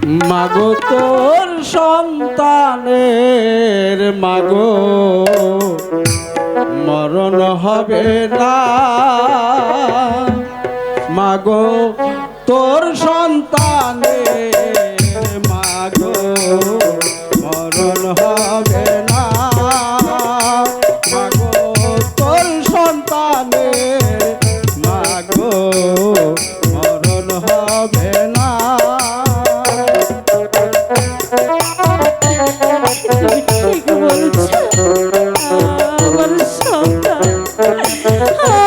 মাগো তোর সন্তানের মাগো মরণ হবে না, মাগো তোর সন্তানের মাগো মরণ হবে না, মাগো তোর সন্তানের মাগো মরণ হবে না।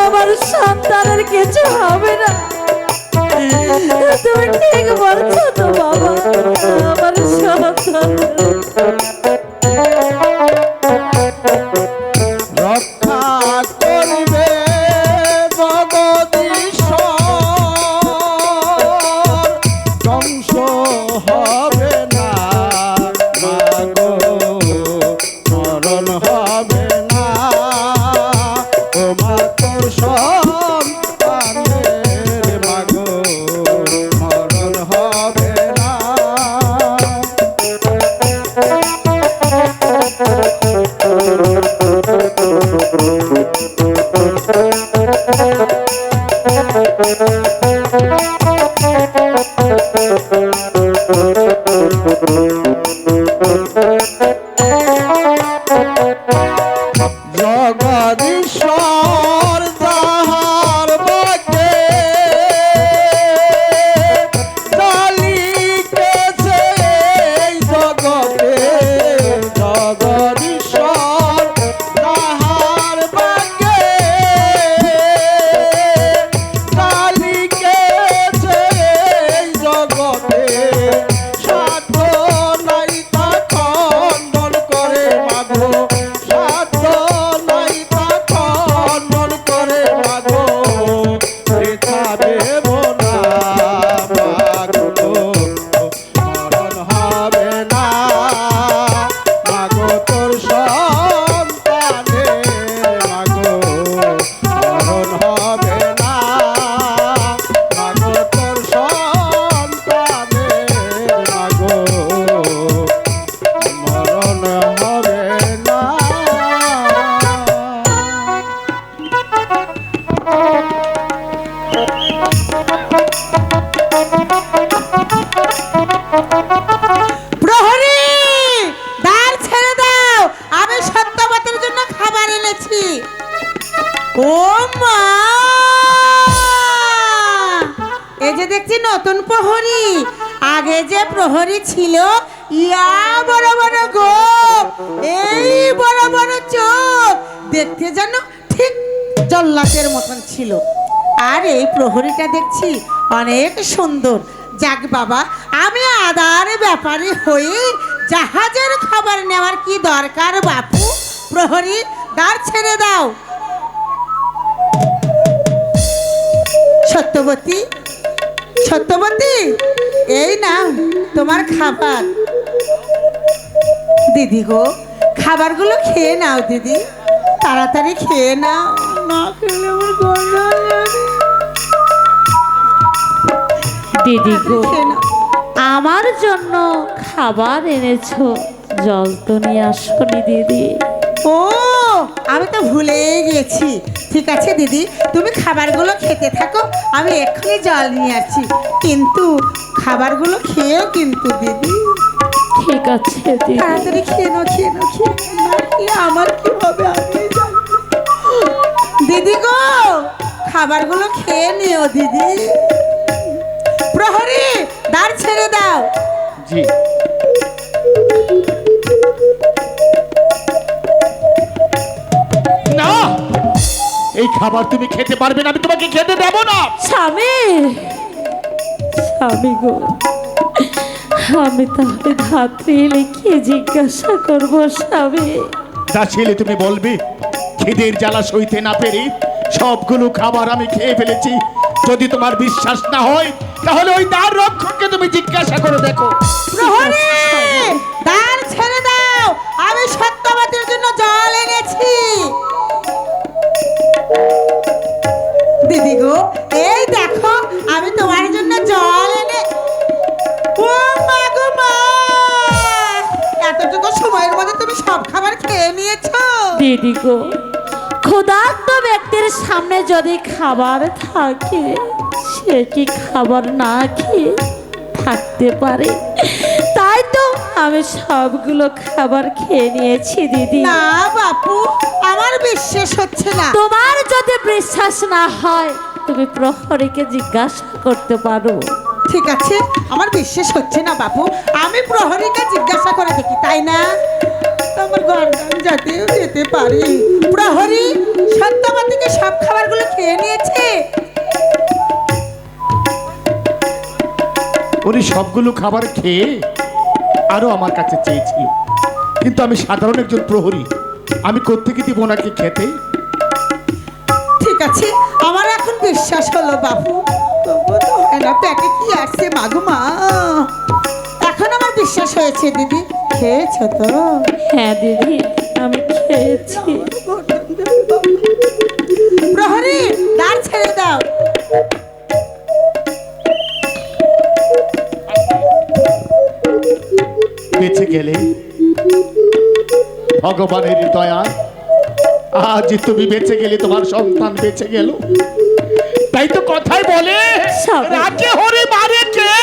আমার সন্তানের কিছু হবে না, তুমি ঠিক বলছো তো বাবা। আমার সন্তান রক্ষা করবে জগদীশ্বর, ধ্বংস হবে না, মাগো মরণ হবে না, ও মা তোর সন্তানের মাগো মরণ হবে না। জগদীশ্বর যাহার বাকে চালিতেছে এই জগতে, জগদীশ্বর যাহার বাকে চালিতেছে এই জগতে, সাধ্য নাই তা খণ্ডন করে মাগো, সাধ্য নাই তা খণ্ডন করে মাগো, বৃথা দেব না মাগো মরণ হবে না, মাগো তোর সন্তানের মাগো মরণ হবে না, মাগো তোর সন্তানের মাগো মরণ হবে না। প্রহরী, দ্বার ছেড়ে দাও, আমি সত্যবতীর জন্য খাবার এনেছি। ও মা, এই যে দেখছি নতুন প্রহরী, আগে যে প্রহরী ছিল ইয়া বড় বড় গোপ, এই বড় বড় চোখ, দেখতে যেন ঠিক জল্লাদের মতন ছিল। আর এই প্রহরীটা দেখছি অনেক সুন্দর। যাক বাবা, আমি আদার ব্যাপারী হয়ে জাহাজের খাবার নেওয়ার কি দরকার বাপু। প্রহরী, দ্বার ছেড়ে দাও। সত্যবতী, সত্যবতী, এই নাও তোমার খাবার। দিদি গো, খাবারগুলো খেয়ে নাও দিদি, তাড়াতাড়ি খেয়ে নাও, না খেলে আমার গলা লাগে। দিদি গো, খেয়ে নাও। আমার জন্য খাবার এনেছো, জল তো নিয়ে আসনি দিদি। ও, আমি তো ভুলে গেছি। ঠিক আছে দিদি, তুমি খাবারগুলো খেতে থাকো, আমি এক্ষুনি জল নিয়ে আসছি। কিন্তু খাবারগুলো খেয়েও কিন্তু দিদি। ঠিক আছে দিদি। তাড়াতাড়ি খেয়ে নাও, খেয়ে নাও, খেয়ে নাও। না খেলে আমার কি হবে আমি জানি না। দিদি গো, খাবারগুলো খেয়ে নিও দিদি। প্রহরী, দ্বার ছেড়ে দাও। জি। না, এই খাবার তুমি খেতে পারবে না, আমি তোমাকে খেতে দেব না। স্বামী, স্বামী গো, আমি তাহলে ধাত্রী এলে কি জিজ্ঞাসা করবো স্বামী? তা ছেলে তুমি বলবে, খিদের জ্বালা সইতে না পেরে সবগুলো খাবার আমি খেয়ে ফেলেছি। যদি তোমার বিশ্বাস না হয় তাহলে ওই দ্বার রক্ষককে তুমি জিজ্ঞাসা করে দেখো। প্রহরী, দ্বার ছেড়ে দাও, আমি সত্যবতীর জন্য জল এনেছি। দিদি গো, এই দেখো আমি তোমার জন্য জল এনে। ও মা সময়ের মধ্যে তুমি সব খাবার খেয়ে নিয়েছো? দিদি গো, ক্ষুধার্ত ব্যক্তির সামনে যদি খাবার থাকে সে কি খাবার না খেয়ে থাকতে পারে? তাই তো আমি সবগুলো খাবার খেয়ে নিয়েছি দিদি। না বাপু, আমার বিশ্বাস হচ্ছে না। তোমার যদি বিশ্বাস না হয় তুমি প্রহরীকে জিজ্ঞাসা করতে পারো। ঠিক আছে, আমার বিশ্বাস হচ্ছে না বাপু, আমি প্রহরীকে জিজ্ঞাসা করে দেখি, তাই না? আমার গর্দান যাতেও যেতে পারি। প্রহরী, সত্যবতী কি সব খাবারগুলো খেয়ে নিয়েছে? উনি সবগুলো খাবার খেয়ে আরো আমার কাছে চেয়েছিল, কিন্তু আমি সাধারণ একজন প্রহরী, আমি কোত্থেকে দিব ওনাকে খেতে? ঠিক আছে, আমার এখন বিশ্বাস হলো বাপু। তবুও তো হয় না, পেটে কি আসছে মাগো মা। এখন আমার বিশ্বাস হয়েছে। দিদি, খেয়েছো তো? হ্যাঁ দিদি, আমি খেয়েছি। প্রহরী, দ্বার ছেড়ে দাও। বেঁচে গেলে ভগবানের দয়া, আজ তুমি বেঁচে গেলে, তোমার সন্তান বেঁচে গেল। তাই তো কথাই বলে, সবে। রাখে হরি মারে কে,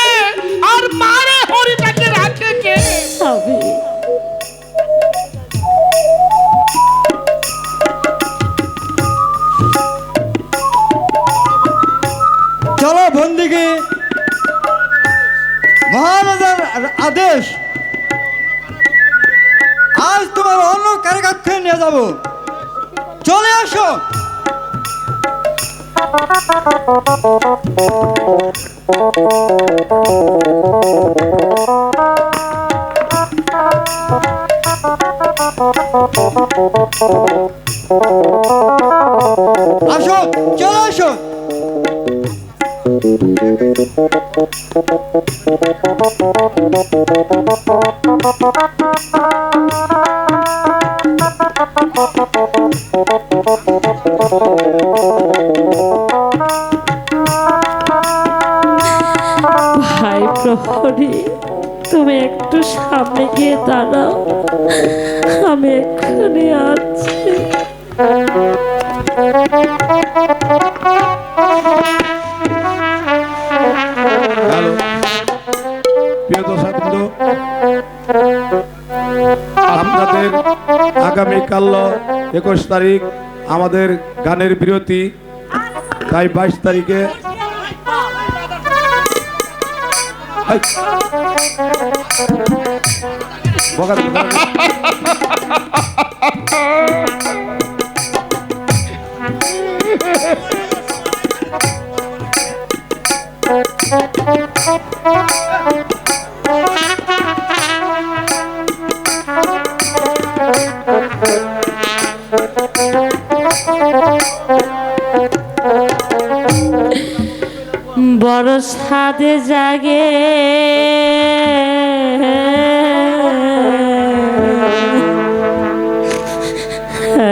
আর মারে হরি তাকে রাখে কে। সবে। চলো বন্দিকে, মহারাজার আদেশ, আজ তোমার অন্য কারাগারে নিয়ে যাব। চলে আসো। আসো, চলে আসো। ভাই প্রহরী, তুমি একটু সামনে গিয়ে দাঁড়াও, আমি এখানে আছি। হ্যালো প্রিয় দর্শক বন্ধু, আপনাদের আগামীকাল 21 তারিখ আমাদের গানের বিরতি, তাই 22 তারিখে হাই! বকা দিল, বকা দিল। বড় সাদে জাগে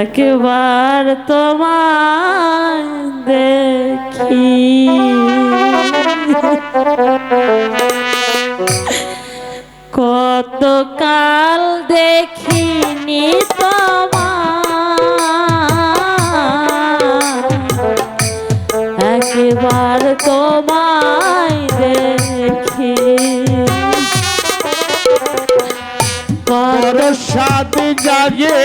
একবার তোমায় দেখি, কতকাল দেখিনি তোমায়, একবার তোমায় দেখি, বড় সাদ জাগে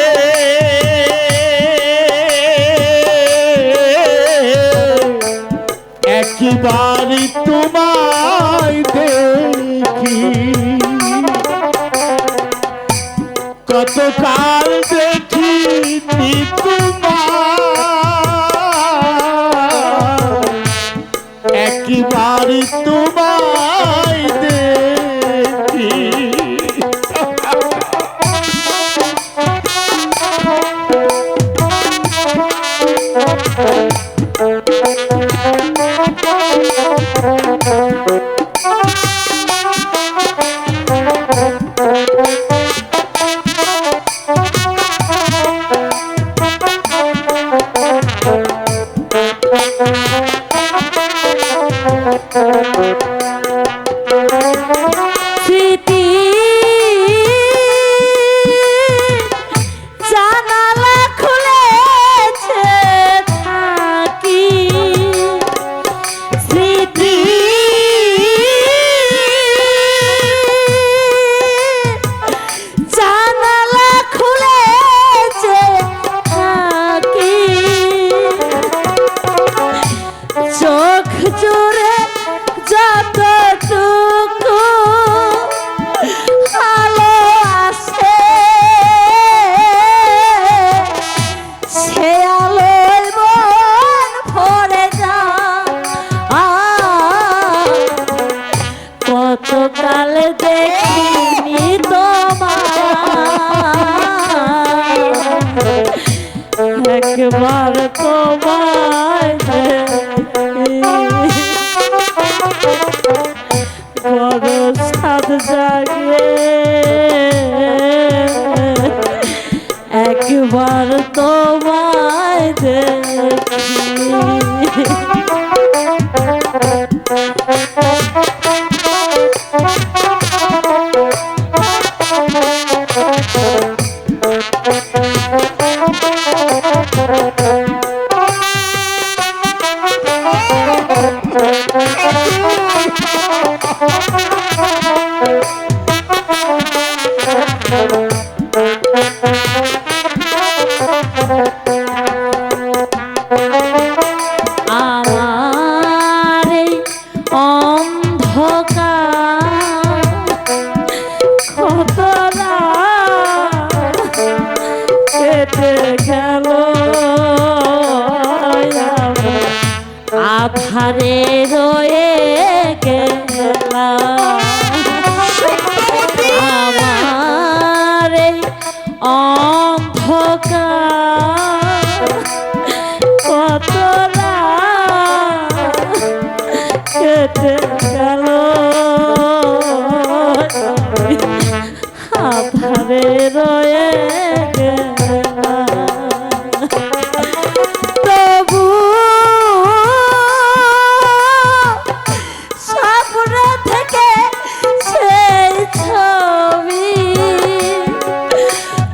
একবার তোমায় দেখি, কতকাল দেখিনি তোমায়, একবার তোমায় দেখি। কতকাল দেখিনি তোমায়, একবার তোমায় দেখি বড় সাদ জাগে, একবার তোমায় দেখি। আমার এই অন্ধকার কতরা কেটে গেল, আধারে রয়ে গেলাম। আমার এই অন্ধকার কতরা কেটে গেল, আধারে রয়ে গেলাম। তবু স্বপ্ন থেকে সেই ছবি,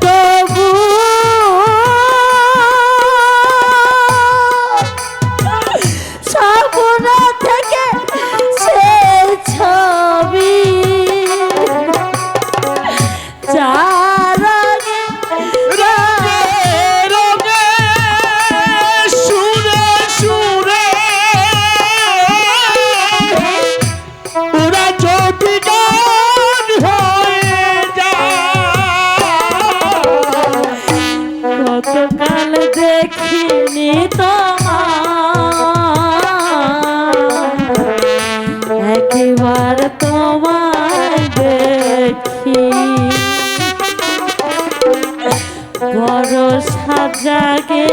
তবু স্বপ্ন থেকে সেই ছবি, যার আগে রঙে সুরে সুরে ওরা যদি গান হয়ে যায়, কতকাল দেখিনি তোমায়, একবার তোমায় দেখি বড় সাজাগে,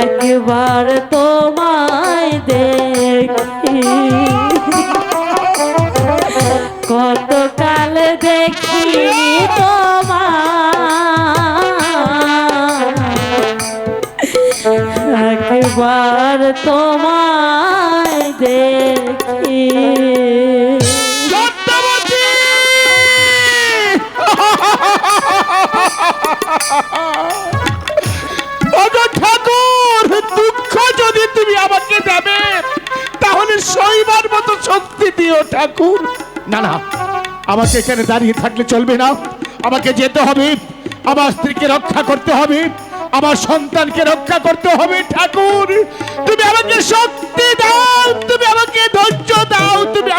একবার তোমায় দেখি কতকাল দেখিনি তোমায়, একবার তোমায় দেখি। সত্যবতী! ওগো ঠাকুর, দুঃখ যদি তুমি আমাকে দেবে তাহলে সইবার মতো শক্তি দিও ঠাকুর। না না, আমাকে এখানে দাঁড়িয়ে থাকলে চলবে না, আমাকে যেতে হবে, আমার স্ত্রীকে রক্ষা করতে হবে, আমার সন্তানকে রক্ষা করতে হবে। ঠাকুর, তুমি আমাকে শক্তি দাও, তুমি আমাকে ধৈর্য দাও, তুমি